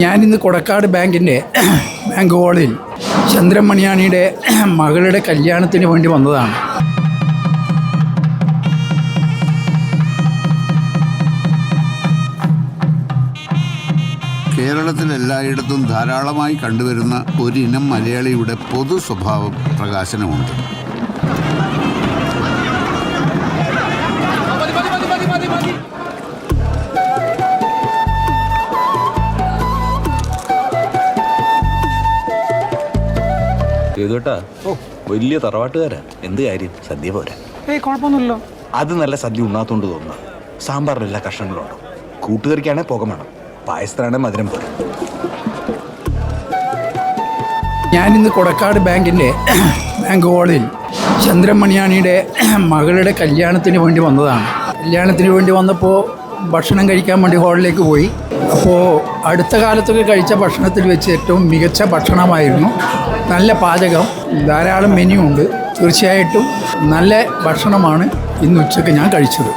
ഞാനിന്ന് കൊടക്കാട് ബാങ്കിൻ്റെ ബാങ്ക് ഹാളിൽ ചന്ദ്രൻ മണിയാണിയുടെ മകളുടെ കല്യാണത്തിന് വേണ്ടി വന്നതാണ്. കേരളത്തിൽ എല്ലായിടത്തും ധാരാളമായി കണ്ടുവരുന്ന ഒരിനം മലയാളിയുടെ പൊതു സ്വഭാവം പ്രകാശനമുണ്ട്. കേട്ടോ, വലിയ തറവാട്ടുകാരാ. എന്ത് കാര്യം, സദ്യ പോരാ. കുഴപ്പമൊന്നുമില്ലല്ലോ. അത് നല്ല സദ്യ ഉണ്ണാത്തോണ്ട് തോന്നുന്നു. സാമ്പാറിൽ എല്ലാ കഷ്ണങ്ങളുണ്ടോ? കൂട്ടുകറിക്കാണെ പുക വേണം, പായസത്തിനാണെ മധുരം പോരാ. ഞാനിന്ന് കൊടക്കാട് ബാങ്കിൻ്റെ ബാങ്ക് ഹാളിൽ ചന്ദ്രൻ മണിയാണിയുടെ മകളുടെ കല്യാണത്തിന് വേണ്ടി വന്നതാണ്. കല്യാണത്തിന് വേണ്ടി വന്നപ്പോൾ ഭക്ഷണം കഴിക്കാൻ വേണ്ടി ഹാളിലേക്ക് പോയി. അപ്പോൾ അടുത്ത കാലത്തൊക്കെ കഴിച്ച ഭക്ഷണത്തിൽ വെച്ച് ഏറ്റവും മികച്ച ഭക്ഷണമായിരുന്നു. നല്ല പാചകം, ധാരാളം മെനു ഉണ്ട്. തീർച്ചയായിട്ടും നല്ല ഭക്ഷണമാണ് ഇന്ന് ഉച്ചയ്ക്ക് ഞാൻ കഴിച്ചത്.